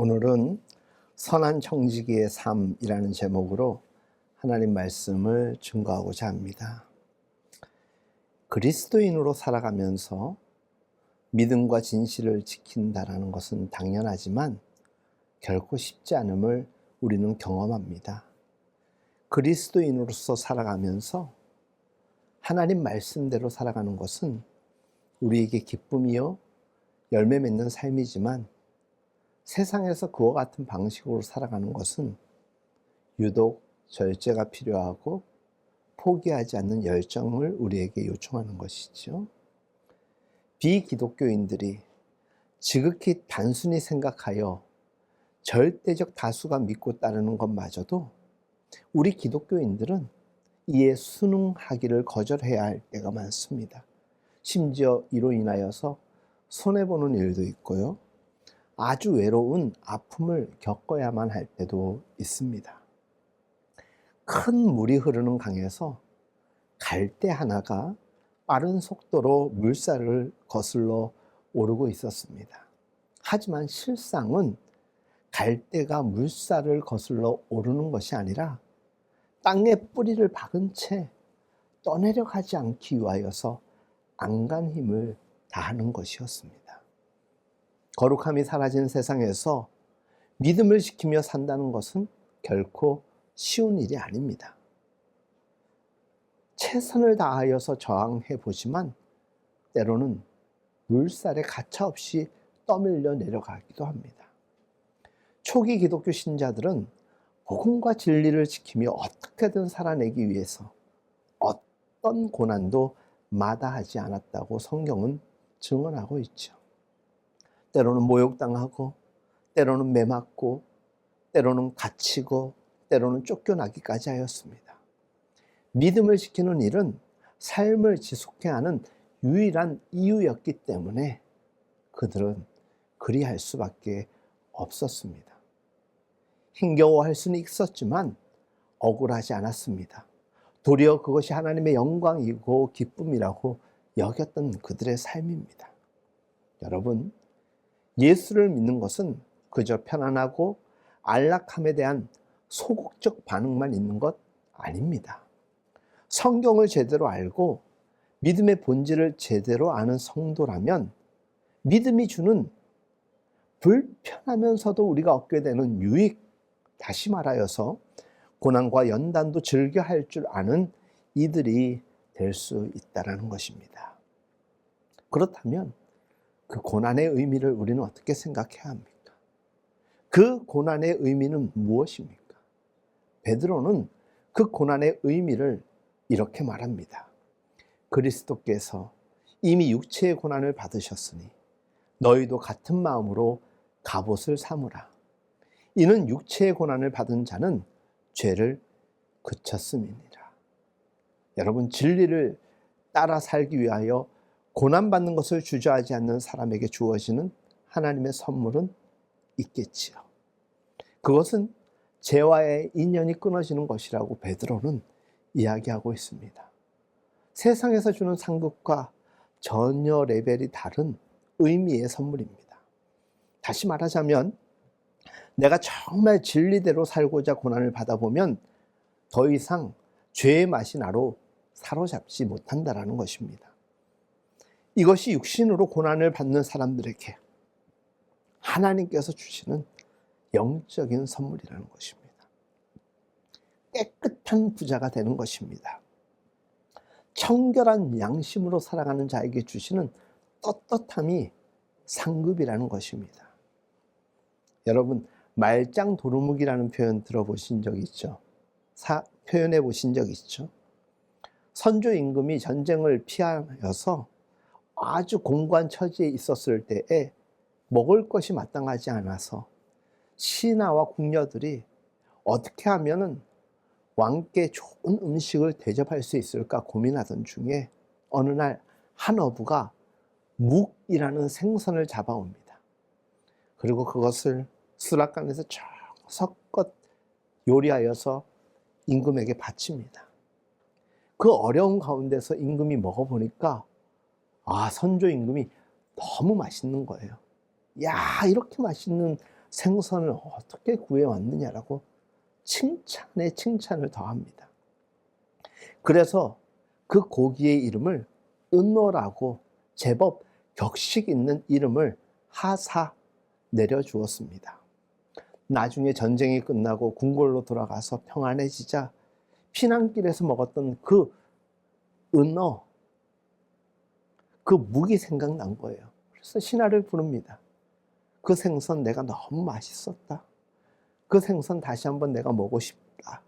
오늘은 선한 청지기의 삶이라는 제목으로 하나님 말씀을 증거하고자 합니다. 그리스도인으로 살아가면서 믿음과 진실을 지킨다는 것은 당연하지만 결코 쉽지 않음을 우리는 경험합니다. 그리스도인으로서 살아가면서 하나님 말씀대로 살아가는 것은 우리에게 기쁨이요 열매 맺는 삶이지만 세상에서 그와 같은 방식으로 살아가는 것은 유독 절제가 필요하고 포기하지 않는 열정을 우리에게 요청하는 것이죠. 비기독교인들이 지극히 단순히 생각하여 절대적 다수가 믿고 따르는 것마저도 우리 기독교인들은 이에 순응하기를 거절해야 할 때가 많습니다. 심지어 이로 인하여서 손해보는 일도 있고요. 아주 외로운 아픔을 겪어야만 할 때도 있습니다. 큰 물이 흐르는 강에서 갈대 하나가 빠른 속도로 물살을 거슬러 오르고 있었습니다. 하지만 실상은 갈대가 물살을 거슬러 오르는 것이 아니라 땅에 뿌리를 박은 채 떠내려가지 않기 위하여서 안간 힘을 다하는 것이었습니다. 거룩함이 사라진 세상에서 믿음을 지키며 산다는 것은 결코 쉬운 일이 아닙니다. 최선을 다하여서 저항해 보지만 때로는 물살에 가차없이 떠밀려 내려가기도 합니다. 초기 기독교 신자들은 복음과 진리를 지키며 어떻게든 살아내기 위해서 어떤 고난도 마다하지 않았다고 성경은 증언하고 있죠. 때로는 모욕당하고, 때로는 매맞고, 때로는 갇히고, 때로는 쫓겨나기까지 하였습니다. 믿음을 지키는 일은 삶을 지속해야 하는 유일한 이유였기 때문에 그들은 그리할 수밖에 없었습니다. 힘겨워할 수는 있었지만 억울하지 않았습니다. 도리어 그것이 하나님의 영광이고 기쁨이라고 여겼던 그들의 삶입니다. 여러분, 예수를 믿는 것은 그저 편안하고 안락함에 대한 소극적 반응만 있는 것 아닙니다. 성경을 제대로 알고 믿음의 본질을 제대로 아는 성도라면 믿음이 주는 불편하면서도 우리가 얻게 되는 유익, 다시 말하여서 고난과 연단도 즐겨 할 줄 아는 이들이 될 수 있다는 것입니다. 그렇다면 그 고난의 의미를 우리는 어떻게 생각해야 합니까? 그 고난의 의미는 무엇입니까? 베드로는 그 고난의 의미를 이렇게 말합니다. 그리스도께서 이미 육체의 고난을 받으셨으니 너희도 같은 마음으로 갑옷을 삼으라. 이는 육체의 고난을 받은 자는 죄를 그쳤음이니라. 여러분, 진리를 따라 살기 위하여 고난받는 것을 주저하지 않는 사람에게 주어지는 하나님의 선물은 있겠지요. 그것은 죄와의 인연이 끊어지는 것이라고 베드로는 이야기하고 있습니다. 세상에서 주는 상급과 전혀 레벨이 다른 의미의 선물입니다. 다시 말하자면 내가 정말 진리대로 살고자 고난을 받아보면 더 이상 죄의 맛이 나로 사로잡지 못한다는 것입니다. 이것이 육신으로 고난을 받는 사람들에게 하나님께서 주시는 영적인 선물이라는 것입니다. 깨끗한 부자가 되는 것입니다. 청결한 양심으로 살아가는 자에게 주시는 떳떳함이 상급이라는 것입니다. 여러분, 말짱 도루묵이라는 표현 들어보신 적 있죠? 표현해 보신 적 있죠? 선조 임금이 전쟁을 피하여서 아주 공고한 처지에 있었을 때에 먹을 것이 마땅하지 않아서 신하와 궁녀들이 어떻게 하면 왕께 좋은 음식을 대접할 수 있을까 고민하던 중에 어느 날 한 어부가 묵이라는 생선을 잡아옵니다. 그리고 그것을 수락관에서 정성껏 요리하여서 임금에게 바칩니다. 그 어려운 가운데서 임금이 먹어보니까 선조 임금이 너무 맛있는 거예요. 야, 이렇게 맛있는 생선을 어떻게 구해왔느냐라고 칭찬에 칭찬을 더합니다. 그래서 그 고기의 이름을 은노라고 제법 격식 있는 이름을 하사 내려주었습니다. 나중에 전쟁이 끝나고 궁궐로 돌아가서 평안해지자 피난길에서 먹었던 그 은어, 그 묵이 생각난 거예요. 그래서 신하를 부릅니다. 그 생선 내가 너무 맛있었다. 그 생선 다시 한번 내가 먹고 싶다.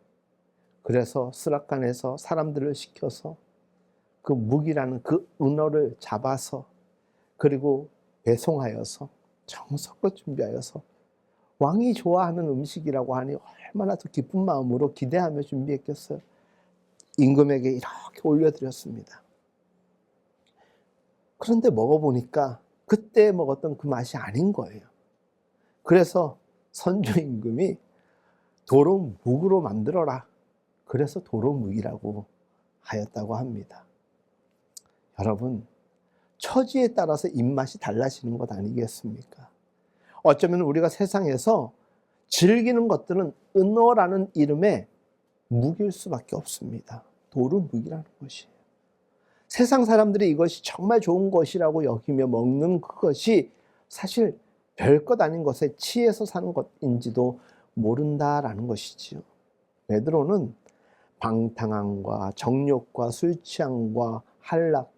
그래서 스락간에서 사람들을 시켜서 그 묵이라는 그 은어를 잡아서 그리고 배송하여서 정성껏 준비하여서 왕이 좋아하는 음식이라고 하니 얼마나 더 기쁜 마음으로 기대하며 준비했겠어요. 임금에게 이렇게 올려드렸습니다. 그런데 먹어보니까 그때 먹었던 그 맛이 아닌 거예요. 그래서 선조 임금이 도로묵으로 만들어라. 그래서 도로묵이라고 하였다고 합니다. 여러분, 처지에 따라서 입맛이 달라지는 것 아니겠습니까? 어쩌면 우리가 세상에서 즐기는 것들은 은어라는 이름의 묵일 수밖에 없습니다. 도루묵이라는 것이에요. 세상 사람들이 이것이 정말 좋은 것이라고 여기며 먹는 그것이 사실 별것 아닌 것에 취해서 사는 것인지도 모른다라는 것이지요. 베드로는 방탕함과 정욕과 술 취함과 한락,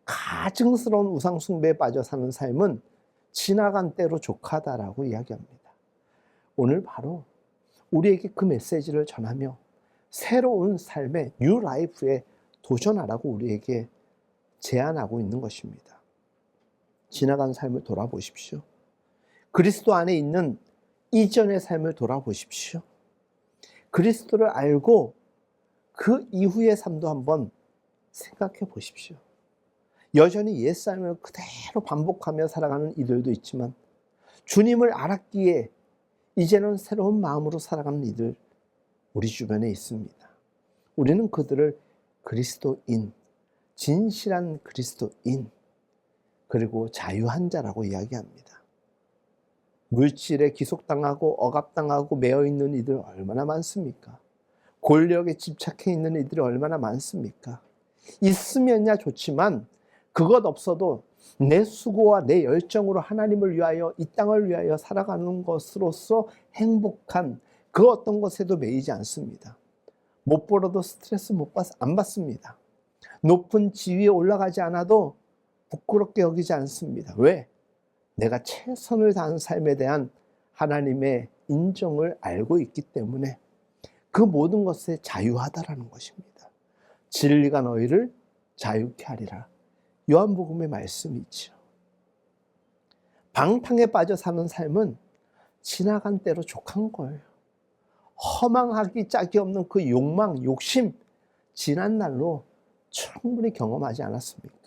가증스러운 우상 숭배에 빠져 사는 삶은 지나간 때로 족하다라고 이야기합니다. 오늘 바로 우리에게 그 메시지를 전하며 새로운 삶의 뉴 라이프에 도전하라고 우리에게 제안하고 있는 것입니다. 지나간 삶을 돌아보십시오. 그리스도 안에 있는 이전의 삶을 돌아보십시오. 그리스도를 알고 그 이후의 삶도 한번 생각해 보십시오. 여전히 옛삶을 그대로 반복하며 살아가는 이들도 있지만 주님을 알았기에 이제는 새로운 마음으로 살아가는 이들 우리 주변에 있습니다. 우리는 그들을 그리스도인, 진실한 그리스도인, 그리고 자유한 자라고 이야기합니다. 물질에 기속당하고 억압당하고 매어있는 이들 얼마나 많습니까? 권력에 집착해 있는 이들이 얼마나 많습니까? 있으면야 좋지만 그것 없어도 내 수고와 내 열정으로 하나님을 위하여 이 땅을 위하여 살아가는 것으로서 행복한 그 어떤 것에도 매이지 않습니다. 못 벌어도 스트레스 안 받습니다. 높은 지위에 올라가지 않아도 부끄럽게 여기지 않습니다. 왜? 내가 최선을 다한 삶에 대한 하나님의 인정을 알고 있기 때문에 그 모든 것에 자유하다라는 것입니다. 진리가 너희를 자유케 하리라. 요한복음의 말씀이 있죠. 방탕에 빠져 사는 삶은 지나간 때로 족한 거예요. 허망하기 짝이 없는 그 욕망, 욕심, 지난 날로 충분히 경험하지 않았습니까?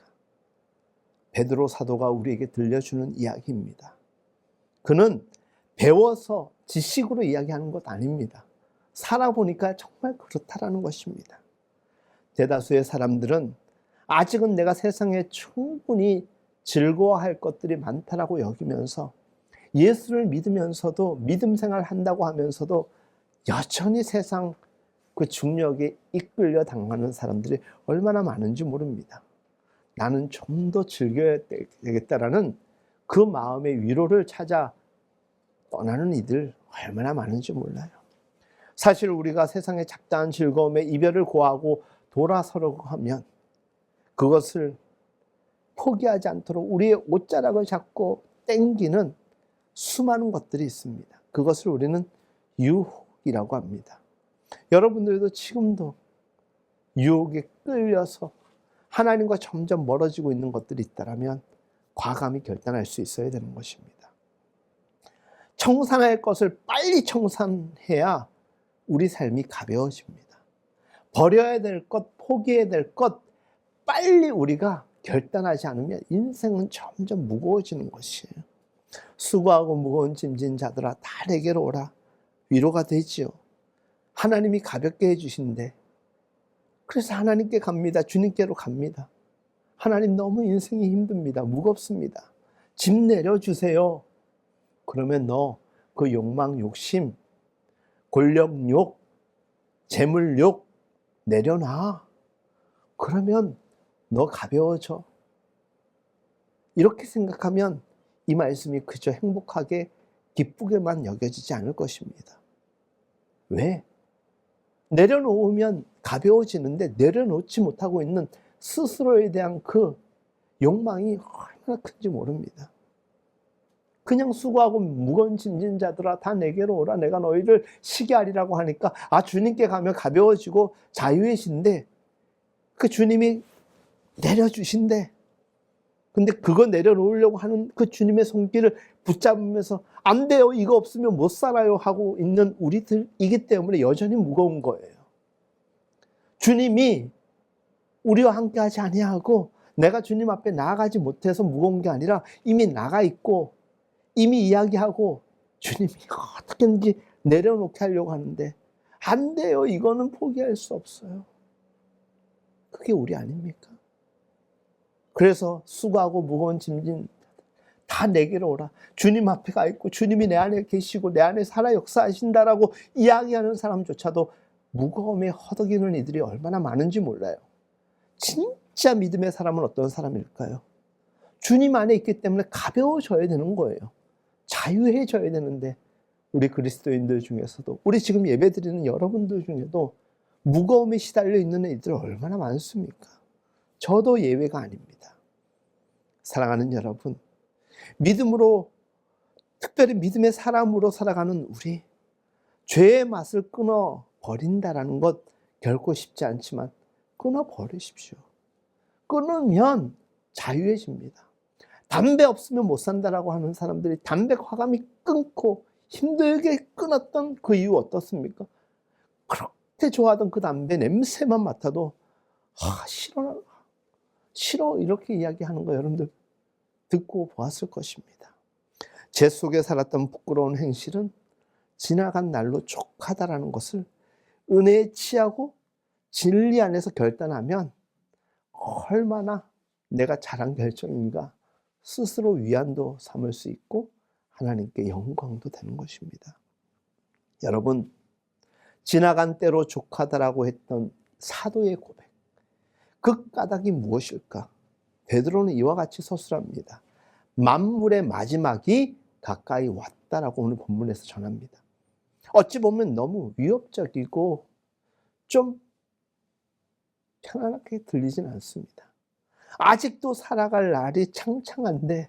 베드로 사도가 우리에게 들려주는 이야기입니다. 그는 배워서 지식으로 이야기하는 것 아닙니다. 살아보니까 정말 그렇다라는 것입니다. 대다수의 사람들은 아직은 내가 세상에 충분히 즐거워할 것들이 많다라고 여기면서 예수를 믿으면서도 믿음 생활 한다고 하면서도 여전히 세상 그 중력에 이끌려 당하는 사람들이 얼마나 많은지 모릅니다. 나는 좀 더 즐겨야 되겠다라는 그 마음의 위로를 찾아 떠나는 이들 얼마나 많은지 몰라요. 사실 우리가 세상의 잡다한 즐거움에 이별을 고하고 돌아서려고 하면 그것을 포기하지 않도록 우리의 옷자락을 잡고 땡기는 수많은 것들이 있습니다. 그것을 우리는 유혹이라고 합니다. 여러분들도 지금도 유혹에 끌려서 하나님과 점점 멀어지고 있는 것들이 있다면 과감히 결단할 수 있어야 되는 것입니다. 청산할 것을 빨리 청산해야 우리 삶이 가벼워집니다. 버려야 될 것, 포기해야 될 것 빨리 우리가 결단하지 않으면 인생은 점점 무거워지는 것이에요. 수고하고 무거운 짐진 자들아 다 내게로 오라. 위로가 되지요. 하나님이 가볍게 해주신대. 그래서 하나님께 갑니다. 주님께로 갑니다. 하나님 너무 인생이 힘듭니다. 무겁습니다. 짐 내려주세요. 그러면 너 그 욕망, 욕심, 권력욕, 재물욕 내려놔. 그러면 너 가벼워져. 이렇게 생각하면 이 말씀이 그저 행복하게 기쁘게만 여겨지지 않을 것입니다. 왜? 내려놓으면 가벼워지는데 내려놓지 못하고 있는 스스로에 대한 그 욕망이 얼마나 큰지 모릅니다. 그냥 수고하고 무거운 짐진 자들아 다 내게로 오라 내가 너희를 쉬게 하리라고 하니까 주님께 가면 가벼워지고 자유해진대. 그 주님이 내려주신대. 근데 그거 내려놓으려고 하는 그 주님의 손길을 붙잡으면서 안 돼요, 이거 없으면 못 살아요 하고 있는 우리들이기 때문에 여전히 무거운 거예요. 주님이 우리와 함께 하지 아니하고 내가 주님 앞에 나아가지 못해서 무거운 게 아니라 이미 나가 있고 이미 이야기하고 주님이 어떻게든지 내려놓게 하려고 하는데 안 돼요, 이거는 포기할 수 없어요. 그게 우리 아닙니까? 그래서 수고하고 무거운 짐진 다 내게로 오라. 주님 앞에 가 있고 주님이 내 안에 계시고 내 안에 살아 역사하신다라고 이야기하는 사람조차도 무거움에 허덕이는 이들이 얼마나 많은지 몰라요. 진짜 믿음의 사람은 어떤 사람일까요? 주님 안에 있기 때문에 가벼워져야 되는 거예요. 자유해져야 되는데 우리 그리스도인들 중에서도 우리 지금 예배드리는 여러분들 중에도 무거움에 시달려 있는 이들 얼마나 많습니까? 저도 예외가 아닙니다. 사랑하는 여러분, 믿음으로, 특별히 믿음의 사람으로 살아가는 우리, 죄의 맛을 끊어버린다는 것 결코 쉽지 않지만 끊어버리십시오. 끊으면 자유해집니다. 담배 없으면 못 산다라고 하는 사람들이 담배 과감히 끊고 힘들게 끊었던 그 이유 어떻습니까? 그렇게 좋아하던 그 담배 냄새만 맡아도 싫어 이렇게 이야기하는 거 여러분들 듣고 보았을 것입니다. 제 속에 살았던 부끄러운 행실은 지나간 날로 족하다라는 것을 은혜에 취하고 진리 안에서 결단하면 얼마나 내가 잘한 결정인가 스스로 위안도 삼을 수 있고 하나님께 영광도 되는 것입니다. 여러분, 지나간 때로 족하다라고 했던 사도의 고백, 그 까닭이 무엇일까? 베드로는 이와 같이 서술합니다. 만물의 마지막이 가까이 왔다라고 오늘 본문에서 전합니다. 어찌 보면 너무 위협적이고 좀 편안하게 들리진 않습니다. 아직도 살아갈 날이 창창한데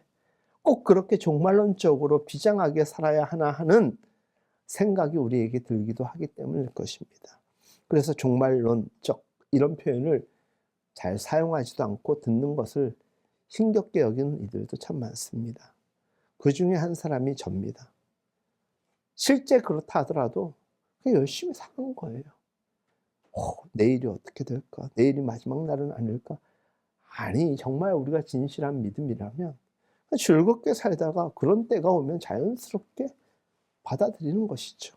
꼭 그렇게 종말론적으로 비장하게 살아야 하나 하는 생각이 우리에게 들기도 하기 때문일 것입니다. 그래서 종말론적 이런 표현을 잘 사용하지도 않고 듣는 것을 힘겹게 여기는 이들도 참 많습니다. 그 중에 한 사람이 접니다. 실제 그렇다 하더라도 그냥 열심히 사는 거예요. 내일이 어떻게 될까? 내일이 마지막 날은 아닐까? 아니, 정말 우리가 진실한 믿음이라면 즐겁게 살다가 그런 때가 오면 자연스럽게 받아들이는 것이죠.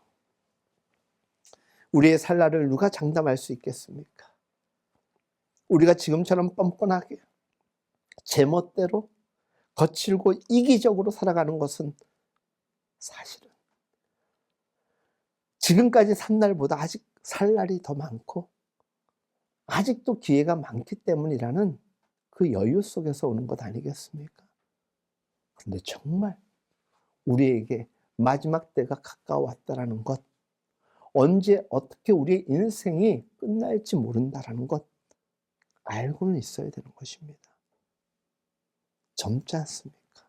우리의 살 날을 누가 장담할 수 있겠습니까? 우리가 지금처럼 뻔뻔하게 제멋대로 거칠고 이기적으로 살아가는 것은 사실은 지금까지 산 날보다 아직 살 날이 더 많고 아직도 기회가 많기 때문이라는 그 여유 속에서 오는 것 아니겠습니까? 그런데 정말 우리에게 마지막 때가 가까워왔다라는 것, 언제 어떻게 우리의 인생이 끝날지 모른다라는 것 알고는 있어야 되는 것입니다. 젊지 않습니까?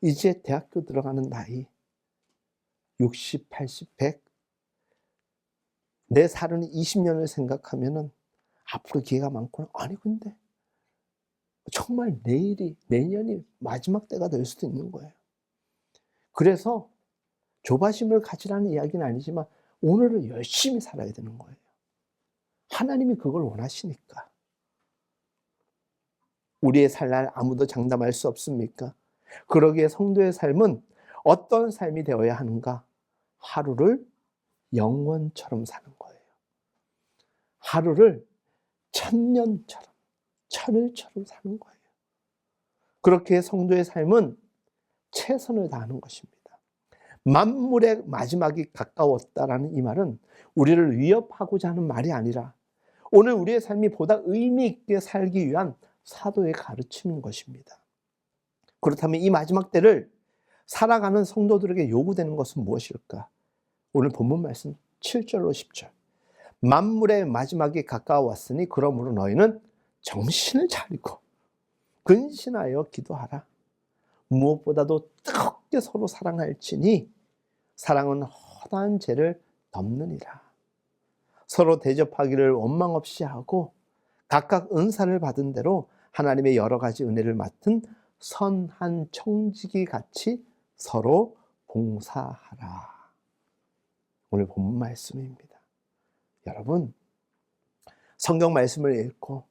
이제 대학교 들어가는 나이 60, 80, 100 내 살은 20년을 생각하면은 앞으로 기회가 많구나. 아니 근데 정말 내년이 마지막 때가 될 수도 있는 거예요. 그래서 조바심을 가지라는 이야기는 아니지만 오늘을 열심히 살아야 되는 거예요. 하나님이 그걸 원하시니까. 우리의 살 날 아무도 장담할 수 없습니까? 그러기에 성도의 삶은 어떤 삶이 되어야 하는가? 하루를 영원처럼 사는 거예요. 하루를 천년처럼, 천일처럼 사는 거예요. 그렇게 성도의 삶은 최선을 다하는 것입니다. 만물의 마지막이 가까웠다라는 이 말은 우리를 위협하고자 하는 말이 아니라 오늘 우리의 삶이 보다 의미 있게 살기 위한 사도의 가르침인 것입니다. 그렇다면 이 마지막 때를 살아가는 성도들에게 요구되는 것은 무엇일까? 오늘 본문 말씀 7절로 10절. 만물의 마지막이 가까웠으니 그러므로 너희는 정신을 차리고 근신하여 기도하라. 무엇보다도 뜨겁게 서로 사랑할지니 사랑은 허다한 죄를 덮느니라. 서로 대접하기를 원망 없이 하고 각각 은사를 받은 대로 하나님의 여러 가지 은혜를 맡은 선한 청지기 같이 서로 봉사하라. 오늘 본문 말씀입니다. 여러분, 성경 말씀을 읽고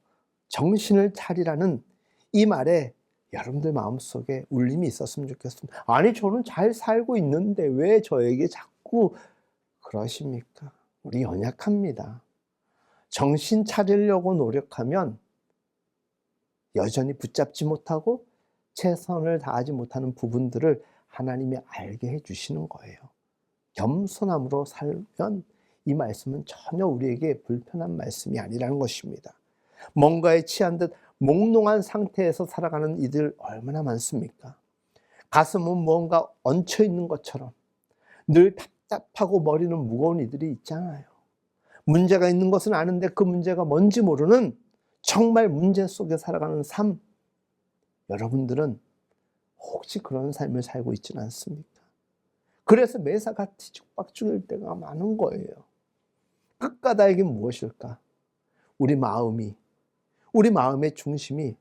정신을 차리라는 이 말에 여러분들 마음속에 울림이 있었으면 좋겠습니다. 아니, 저는 잘 살고 있는데 왜 저에게 자꾸 그러십니까? 우리 연약합니다. 정신 차리려고 노력하면 여전히 붙잡지 못하고 최선을 다하지 못하는 부분들을 하나님이 알게 해주시는 거예요. 겸손함으로 살면 이 말씀은 전혀 우리에게 불편한 말씀이 아니라는 것입니다. 뭔가에 취한 듯 몽롱한 상태에서 살아가는 이들 얼마나 많습니까? 가슴은 뭔가 얹혀 있는 것처럼 늘 답답하고 머리는 무거운 이들이 있잖아요. 문제가 있는 것은 아는데 그 문제가 뭔지 모르는 정말 문제 속에 살아가는 삶. 여러분들은 혹시 그런 삶을 살고 있지는 않습니까? 그래서 매사가 뒤죽박죽일 때가 많은 거예요. 끝가다에게 무엇일까? 우리 마음의 중심이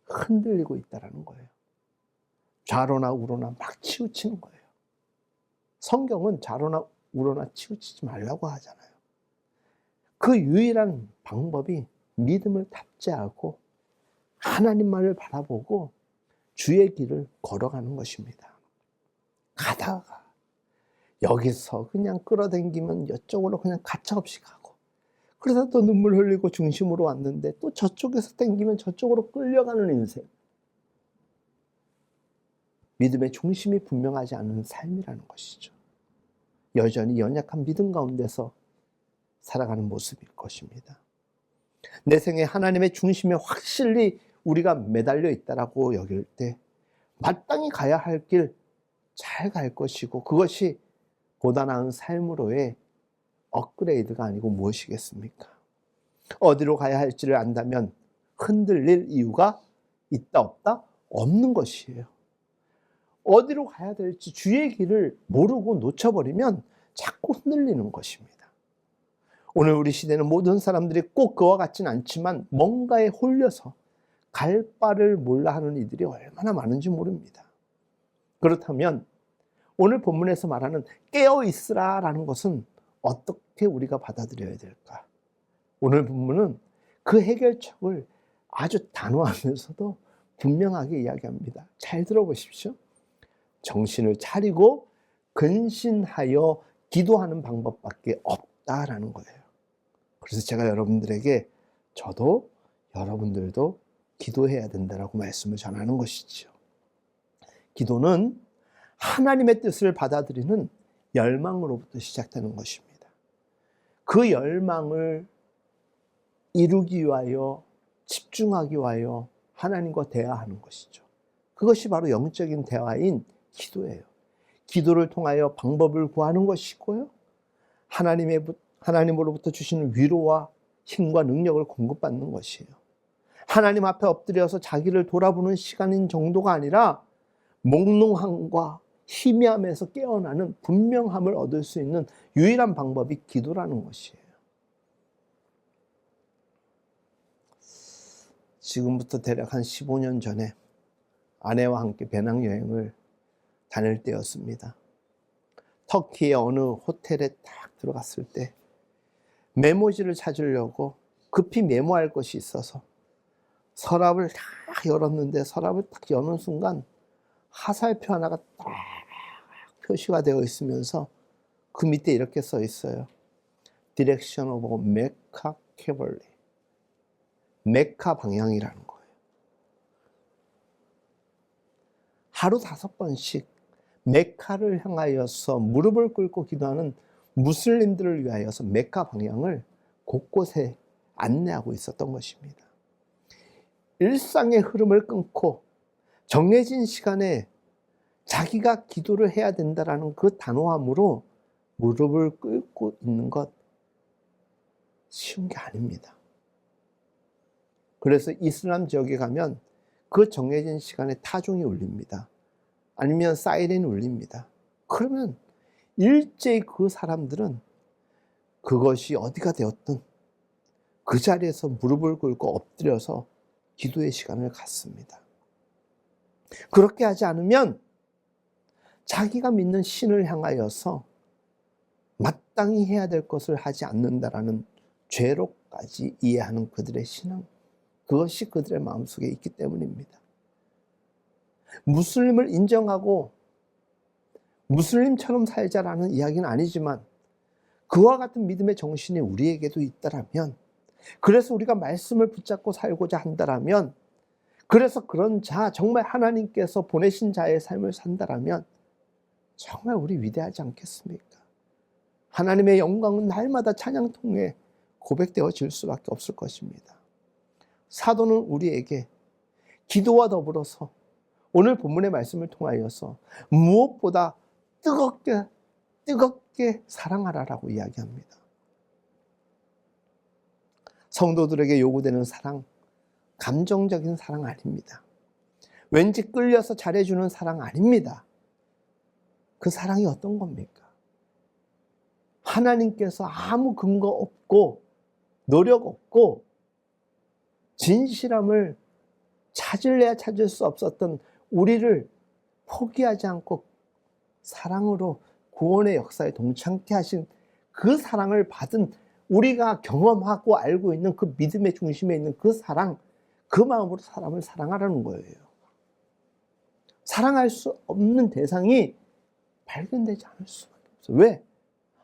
흔들리고 있다는 거예요. 좌로나 우로나 막 치우치는 거예요. 성경은 좌로나 우로나 치우치지 말라고 하잖아요. 그 유일한 방법이 믿음을 탑재하고 하나님만을 바라보고 주의 길을 걸어가는 것입니다. 가다가 여기서 그냥 끌어당기면 이쪽으로 그냥 가차없이 가고, 그래서 또 눈물 흘리고 중심으로 왔는데 또 저쪽에서 당기면 저쪽으로 끌려가는 인생. 믿음의 중심이 분명하지 않은 삶이라는 것이죠. 여전히 연약한 믿음 가운데서 살아가는 모습일 것입니다. 내 생에 하나님의 중심에 확실히 우리가 매달려 있다라고 여길 때 마땅히 가야 할 길 잘 갈 것이고, 그것이 보다 나은 삶으로의 업그레이드가 아니고 무엇이겠습니까? 어디로 가야 할지를 안다면 흔들릴 이유가 있다 없다? 없는 것이에요. 어디로 가야 될지 주의 길을 모르고 놓쳐버리면 자꾸 흔들리는 것입니다. 오늘 우리 시대는 모든 사람들이 꼭 그와 같지는 않지만 뭔가에 홀려서 갈 바를 몰라 하는 이들이 얼마나 많은지 모릅니다. 그렇다면 오늘 본문에서 말하는 깨어 있으라 라는 것은 어떻게 우리가 받아들여야 될까? 오늘 본문은 그 해결책을 아주 단호하면서도 분명하게 이야기합니다. 잘 들어보십시오. 정신을 차리고 근신하여 기도하는 방법밖에 없다라는 거예요. 그래서 제가 여러분들에게, 저도 여러분들도 기도해야 된다라고 말씀을 전하는 것이죠. 기도는 하나님의 뜻을 받아들이는 열망으로부터 시작되는 것입니다. 그 열망을 이루기 위하여, 집중하기 위하여 하나님과 대화하는 것이죠. 그것이 바로 영적인 대화인 기도예요. 기도를 통하여 방법을 구하는 것이고요, 하나님으로부터 주시는 위로와 힘과 능력을 공급받는 것이에요. 하나님 앞에 엎드려서 자기를 돌아보는 시간인 정도가 아니라 몽롱함과 희미함에서 깨어나는 분명함을 얻을 수 있는 유일한 방법이 기도라는 것이에요. 지금부터 대략 한 15년 전에 아내와 함께 배낭여행을 다닐 때였습니다. 터키의 어느 호텔에 딱 들어갔을 때 메모지를 찾으려고 급히 메모할 것이 있어서 서랍을 딱 열었는데, 서랍을 딱 여는 순간 화살표 하나가 딱 표시가 되어 있으면서 그 밑에 이렇게 써 있어요. Direction of Mecca Cavalry. 메카 방향이라는 거예요. 하루 5번씩 메카를 향하여서 무릎을 꿇고 기도하는 무슬림들을 위하여서 메카 방향을 곳곳에 안내하고 있었던 것입니다. 일상의 흐름을 끊고 정해진 시간에 자기가 기도를 해야 된다라는 그 단호함으로 무릎을 꿇고 있는 것 쉬운 게 아닙니다. 그래서 이슬람 지역에 가면 그 정해진 시간에 타종이 울립니다. 아니면 사이렌이 울립니다. 그러면 일제히 그 사람들은 그것이 어디가 되었든 그 자리에서 무릎을 꿇고 엎드려서 기도의 시간을 갖습니다. 그렇게 하지 않으면 자기가 믿는 신을 향하여서 마땅히 해야 될 것을 하지 않는다라는 죄로까지 이해하는 그들의 신앙, 그것이 그들의 마음속에 있기 때문입니다. 무슬림을 인정하고 무슬림처럼 살자라는 이야기는 아니지만 그와 같은 믿음의 정신이 우리에게도 있다라면, 그래서 우리가 말씀을 붙잡고 살고자 한다라면, 그래서 그런 자, 정말 하나님께서 보내신 자의 삶을 산다라면 정말 우리 위대하지 않겠습니까? 하나님의 영광은 날마다 찬양 통해 고백되어질 수밖에 없을 것입니다. 사도는 우리에게 기도와 더불어서 오늘 본문의 말씀을 통하여서 무엇보다 뜨겁게 사랑하라라고 이야기합니다. 성도들에게 요구되는 사랑, 감정적인 사랑 아닙니다. 왠지 끌려서 잘해주는 사랑 아닙니다. 그 사랑이 어떤 겁니까? 하나님께서 아무 근거 없고 노력 없고 진실함을 찾을래야 찾을 수 없었던 우리를 포기하지 않고 사랑으로 구원의 역사에 동참케 하신 그 사랑을 받은, 우리가 경험하고 알고 있는 그 믿음의 중심에 있는 그 사랑, 그 마음으로 사람을 사랑하라는 거예요. 사랑할 수 없는 대상이 발견되지 않을 수밖에 없어요. 왜?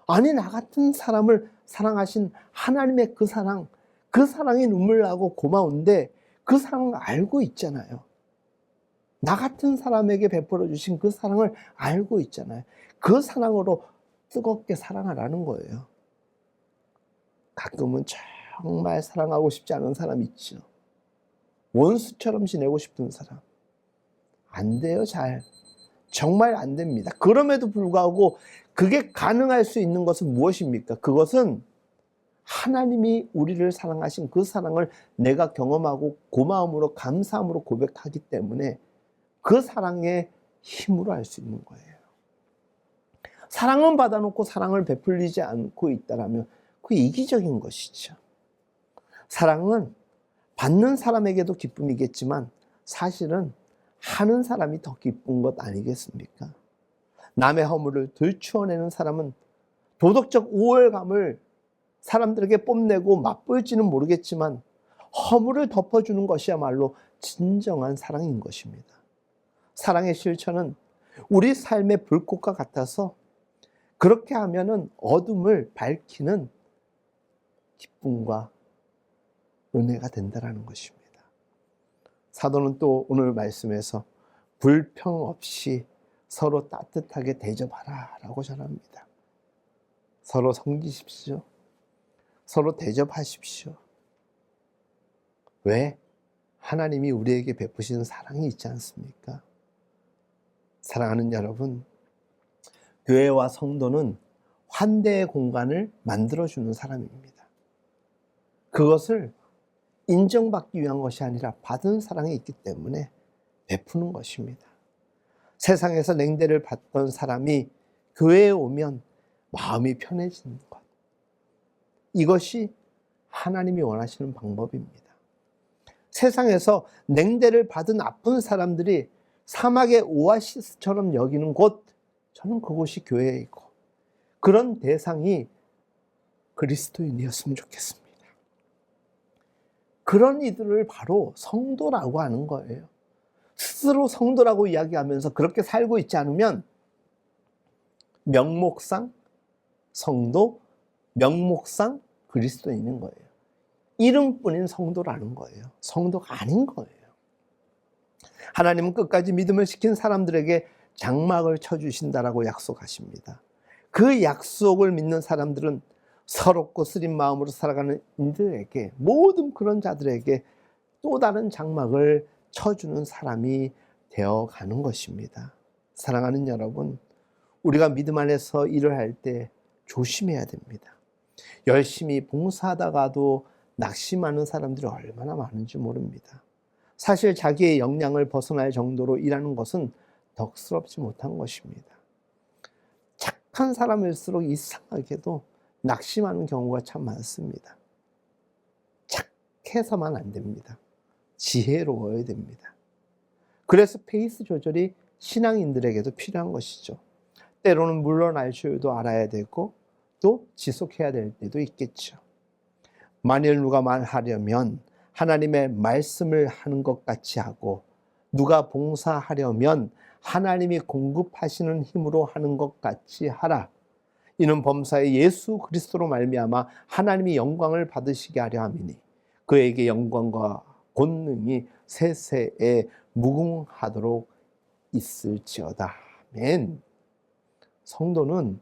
아니, 나 같은 사람을 사랑하신 하나님의 그 사랑, 그 사랑이 눈물 나고 고마운데 그 사랑을 알고 있잖아요. 나 같은 사람에게 베풀어 주신 그 사랑을 알고 있잖아요. 그 사랑으로 뜨겁게 사랑하라는 거예요. 가끔은 정말 사랑하고 싶지 않은 사람 있죠. 원수처럼 지내고 싶은 사람. 안 돼요, 잘. 정말 안 됩니다. 그럼에도 불구하고 그게 가능할 수 있는 것은 무엇입니까? 그것은 하나님이 우리를 사랑하신 그 사랑을 내가 경험하고 고마움으로, 감사함으로 고백하기 때문에 그 사랑의 힘으로 할 수 있는 거예요. 사랑은 받아놓고 사랑을 베풀리지 않고 있다라면 그게 이기적인 것이죠. 사랑은 받는 사람에게도 기쁨이겠지만 사실은 하는 사람이 더 기쁜 것 아니겠습니까? 남의 허물을 들추어내는 사람은 도덕적 우월감을 사람들에게 뽐내고 맛볼지는 모르겠지만 허물을 덮어주는 것이야말로 진정한 사랑인 것입니다. 사랑의 실천은 우리 삶의 불꽃과 같아서 그렇게 하면은 어둠을 밝히는 기쁨과 은혜가 된다라는 것입니다. 사도는 또 오늘 말씀에서 불평 없이 서로 따뜻하게 대접하라 라고 전합니다. 서로 섬기십시오. 서로 대접하십시오. 왜? 하나님이 우리에게 베푸신 사랑이 있지 않습니까? 사랑하는 여러분, 교회와 성도는 환대의 공간을 만들어주는 사람입니다. 그것을 인정받기 위한 것이 아니라 받은 사랑이 있기 때문에 베푸는 것입니다. 세상에서 냉대를 받던 사람이 교회에 오면 마음이 편해지는 것. 이것이 하나님이 원하시는 방법입니다. 세상에서 냉대를 받은 아픈 사람들이 사막의 오아시스처럼 여기는 곳, 저는 그곳이 교회이고 그런 대상이 그리스도인이었으면 좋겠습니다. 그런 이들을 바로 성도라고 하는 거예요. 스스로 성도라고 이야기하면서 그렇게 살고 있지 않으면 명목상 성도, 명목상 그리스도인인 거예요. 이름뿐인 성도라는 거예요. 성도가 아닌 거예요. 하나님은 끝까지 믿음을 지킨 사람들에게 장막을 쳐주신다라고 약속하십니다. 그 약속을 믿는 사람들은 서럽고 쓰린 마음으로 살아가는 이들에게, 모든 그런 자들에게 또 다른 장막을 쳐주는 사람이 되어가는 것입니다. 사랑하는 여러분, 우리가 믿음 안에서 일을 할 때 조심해야 됩니다. 열심히 봉사하다가도 낙심하는 사람들이 얼마나 많은지 모릅니다. 사실 자기의 역량을 벗어날 정도로 일하는 것은 덕스럽지 못한 것입니다. 착한 사람일수록 이상하게도 낙심하는 경우가 참 많습니다. 착해서만 안 됩니다. 지혜로워야 됩니다. 그래서 페이스 조절이 신앙인들에게도 필요한 것이죠. 때로는 물러날 줄도 알아야 되고 또 지속해야 될 때도 있겠죠. 만일 누가 말하려면 하나님의 말씀을 하는 것 같이 하고, 누가 봉사하려면 하나님이 공급하시는 힘으로 하는 것 같이 하라. 이는 범사에 예수 그리스도로 말미암아 하나님이 영광을 받으시게 하려 함이니 그에게 영광과 권능이 세세에 무궁하도록 있을지어다. 아멘. 성도는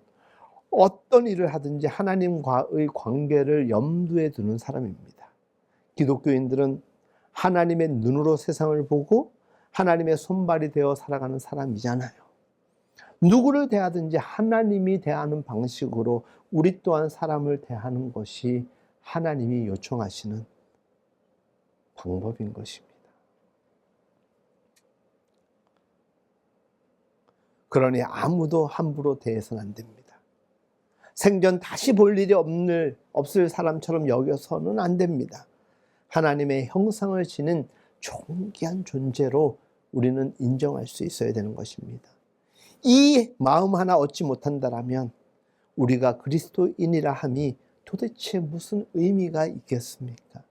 어떤 일을 하든지 하나님과의 관계를 염두에 두는 사람입니다. 기독교인들은 하나님의 눈으로 세상을 보고 하나님의 손발이 되어 살아가는 사람이잖아요. 누구를 대하든지 하나님이 대하는 방식으로 우리 또한 사람을 대하는 것이 하나님이 요청하시는 방법인 것입니다. 그러니 아무도 함부로 대해서는 안 됩니다. 생전 다시 볼 일이 없을 사람처럼 여겨서는 안 됩니다. 하나님의 형상을 지닌 존귀한 존재로 우리는 인정할 수 있어야 되는 것입니다. 이 마음 하나 얻지 못한다라면 우리가 그리스도인이라 함이 도대체 무슨 의미가 있겠습니까?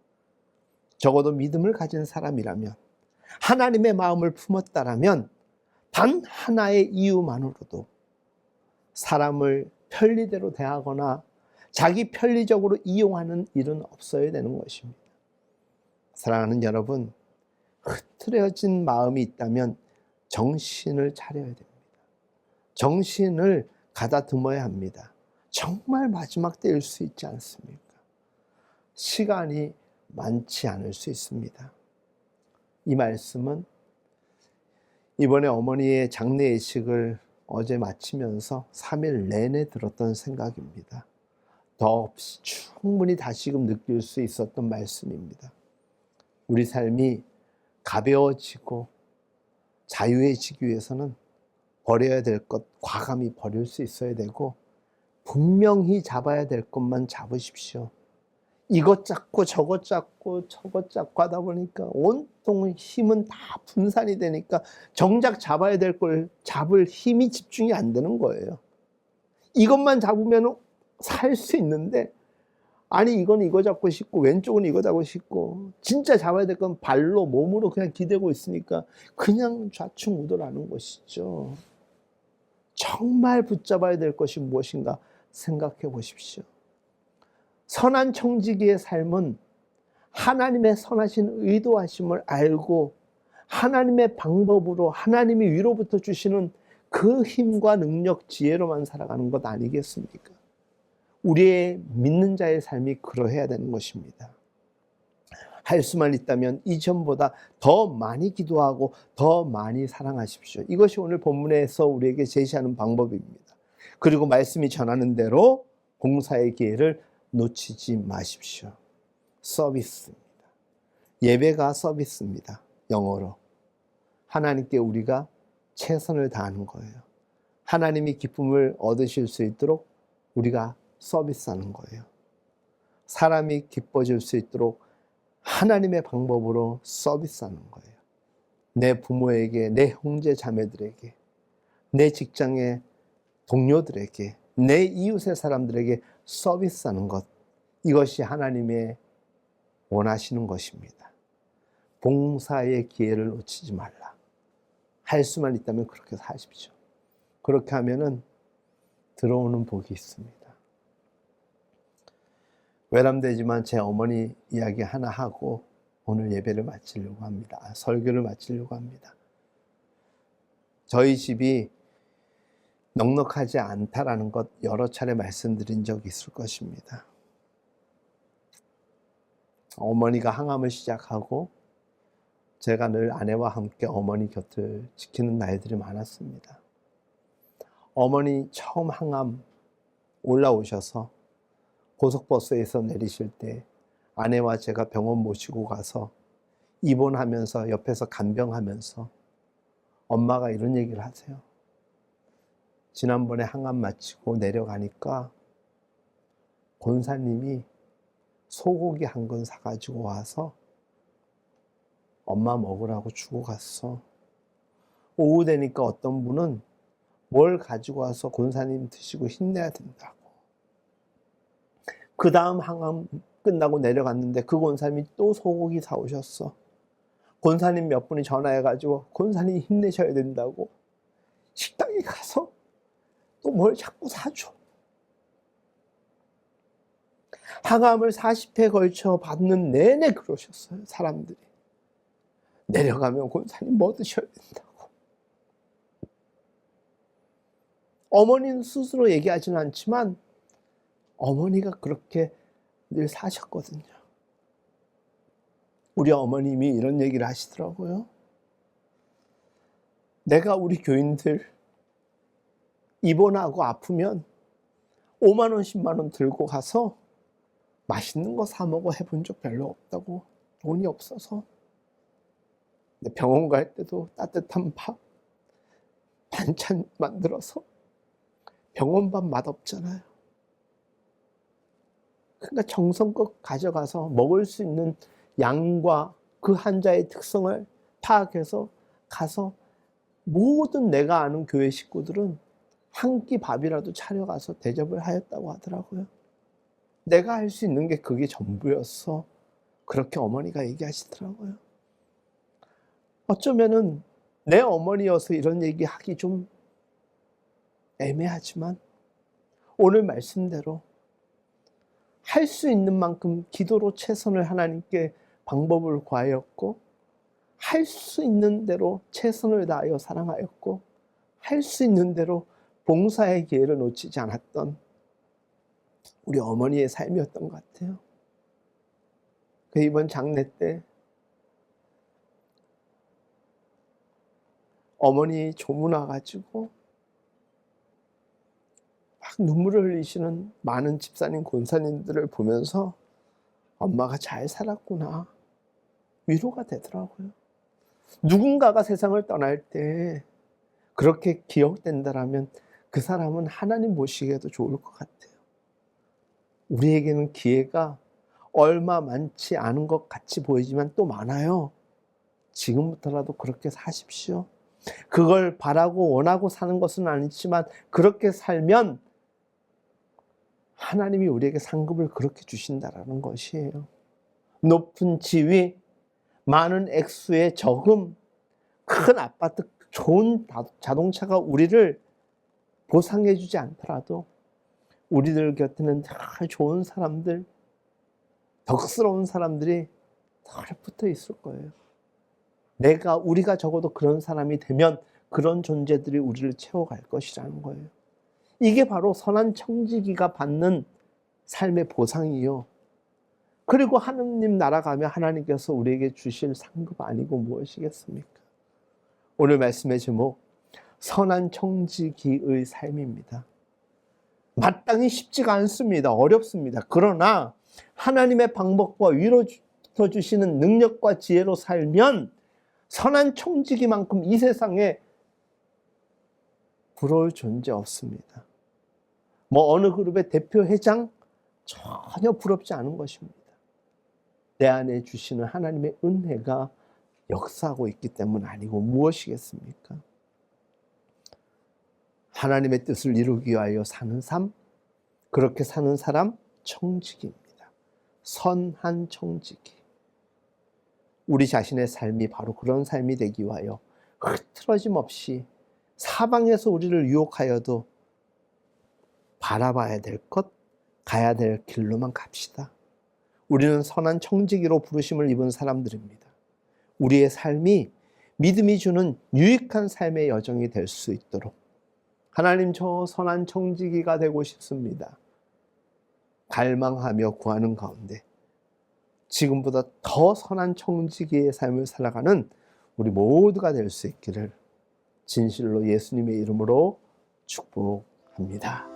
적어도 믿음을 가진 사람이라면, 하나님의 마음을 품었다라면 단 하나의 이유만으로도 사람을 편리대로 대하거나 자기 편리적으로 이용하는 일은 없어야 되는 것입니다. 사랑하는 여러분, 흐트러진 마음이 있다면 정신을 차려야 됩니다. 정신을 가다듬어야 합니다. 정말 마지막 때일 수 있지 않습니까? 시간이 많지 않을 수 있습니다. 이 말씀은 이번에 어머니의 장례 예식을 어제 마치면서 3일 내내 들었던 생각입니다. 더없이 충분히 다시금 느낄 수 있었던 말씀입니다. 우리 삶이 가벼워지고 자유해지기 위해서는 버려야 될 것 과감히 버릴 수 있어야 되고, 분명히 잡아야 될 것만 잡으십시오. 이것 잡고 저것 잡고 저것 잡고 하다 보니까 온통 힘은 다 분산이 되니까 정작 잡아야 될 걸 잡을 힘이 집중이 안 되는 거예요. 이것만 잡으면 살 수 있는데, 아니 이건 이거 잡고 싶고 왼쪽은 이거 잡고 싶고, 진짜 잡아야 될 건 발로 몸으로 그냥 기대고 있으니까 그냥 좌충우돌하는 것이죠. 정말 붙잡아야 될 것이 무엇인가 생각해 보십시오. 선한 청지기의 삶은 하나님의 선하신 의도하심을 알고 하나님의 방법으로 하나님이 위로부터 주시는 그 힘과 능력, 지혜로만 살아가는 것 아니겠습니까? 우리의 믿는 자의 삶이 그러해야 되는 것입니다. 할 수만 있다면 이전보다 더 많이 기도하고 더 많이 사랑하십시오. 이것이 오늘 본문에서 우리에게 제시하는 방법입니다. 그리고 말씀이 전하는 대로 봉사의 기회를 놓치지 마십시오. 서비스입니다. 예배가 서비스입니다. 영어로. 하나님께 우리가 최선을 다하는 거예요. 하나님이 기쁨을 얻으실 수 있도록 우리가 서비스하는 거예요. 사람이 기뻐질 수 있도록 하나님의 방법으로 서비스하는 거예요. 내 부모에게, 내 형제 자매들에게, 내 직장의 동료들에게, 내 이웃의 사람들에게 서비스하는 것, 이것이 하나님의 원하시는 것입니다. 봉사의 기회를 놓치지 말라. 할 수만 있다면 그렇게 사십시오. 그렇게 하면은 들어오는 복이 있습니다. 외람되지만 제 어머니 이야기 하나 하고 오늘 예배를 마치려고 합니다. 설교를 마치려고 합니다. 저희 집이 넉넉하지 않다라는 것 여러 차례 말씀드린 적이 있을 것입니다. 어머니가 항암을 시작하고 제가 늘 아내와 함께 어머니 곁을 지키는 날들이 많았습니다. 어머니 처음 항암 올라오셔서 고속버스에서 내리실 때 아내와 제가 병원 모시고 가서 입원하면서 옆에서 간병하면서 엄마가 이런 얘기를 하세요. 지난번에 항암 마치고 내려가니까 권사님이 소고기 한 근 사가지고 와서 엄마 먹으라고 주고 갔어. 오후 되니까 어떤 분은 뭘 가지고 와서 권사님 드시고 힘내야 된다고. 그 다음 항암 끝나고 내려갔는데 그 권사님이 또 소고기 사오셨어. 권사님 몇 분이 전화해가지고 권사님 힘내셔야 된다고 식당에 가서 또 뭘 자꾸 사줘. 항암을 40회 걸쳐 받는 내내 그러셨어요. 사람들이. 내려가면 권사님 뭐 드셔야 된다고. 어머니는 스스로 얘기하지는 않지만 어머니가 그렇게 늘 사셨거든요. 우리 어머님이 이런 얘기를 하시더라고요. 내가 우리 교인들 입원하고 아프면 5만 원, 10만 원 들고 가서 맛있는 거 사 먹어 해본 적 별로 없다고. 돈이 없어서. 병원 갈 때도 따뜻한 밥, 반찬 만들어서 병원밥 맛없잖아요. 그러니까 정성껏 가져가서 먹을 수 있는 양과 그 환자의 특성을 파악해서 가서 모든 내가 아는 교회 식구들은 한 끼 밥이라도 차려가서 대접을 하였다고 하더라고요. 내가 할 수 있는 게 그게 전부였어. 그렇게 어머니가 얘기하시더라고요. 어쩌면은 내 어머니여서 이런 얘기하기 좀 애매하지만 오늘 말씀대로 할 수 있는 만큼 기도로 최선을 하나님께 방법을 구하였고 할 수 있는 대로 최선을 다하여 사랑하였고 할 수 있는 대로 봉사의 기회를 놓치지 않았던 우리 어머니의 삶이었던 것 같아요. 이번 장례 때 어머니 조문 와가지고 막 눈물을 흘리시는 많은 집사님, 권사님들을 보면서 엄마가 잘 살았구나 위로가 되더라고요. 누군가가 세상을 떠날 때 그렇게 기억된다라면 그 사람은 하나님 모시기에도 좋을 것 같아요. 우리에게는 기회가 얼마 많지 않은 것 같이 보이지만 또 많아요. 지금부터라도 그렇게 사십시오. 그걸 바라고 원하고 사는 것은 아니지만 그렇게 살면 하나님이 우리에게 상급을 그렇게 주신다라는 것이에요. 높은 지위, 많은 액수의 저금, 큰 아파트, 좋은 자동차가 우리를 보상해 주지 않더라도 우리들 곁에는 늘 좋은 사람들, 덕스러운 사람들이 늘 붙어 있을 거예요. 우리가 적어도 그런 사람이 되면 그런 존재들이 우리를 채워갈 것이라는 거예요. 이게 바로 선한 청지기가 받는 삶의 보상이요. 그리고 하느님 나라 가면 하나님께서 우리에게 주실 상급 아니고 무엇이겠습니까? 오늘 말씀의 제목, 선한 청지기의 삶입니다. 마땅히 쉽지가 않습니다. 어렵습니다. 그러나 하나님의 방법과 위로 주시는 능력과 지혜로 살면 선한 청지기만큼 이 세상에 부러울 존재 없습니다. 어느 그룹의 대표 회장 전혀 부럽지 않은 것입니다. 내 안에 주시는 하나님의 은혜가 역사하고 있기 때문 아니고 무엇이겠습니까? 하나님의 뜻을 이루기 위하여 사는 삶, 그렇게 사는 사람 청지기입니다. 선한 청지기. 우리 자신의 삶이 바로 그런 삶이 되기 위하여 흐트러짐 없이 사방에서 우리를 유혹하여도 바라봐야 될 것, 가야 될 길로만 갑시다. 우리는 선한 청지기로 부르심을 입은 사람들입니다. 우리의 삶이 믿음이 주는 유익한 삶의 여정이 될 수 있도록 하나님, 저 선한 청지기가 되고 싶습니다. 갈망하며 구하는 가운데 지금보다 더 선한 청지기의 삶을 살아가는 우리 모두가 될 수 있기를 진실로 예수님의 이름으로 축복합니다.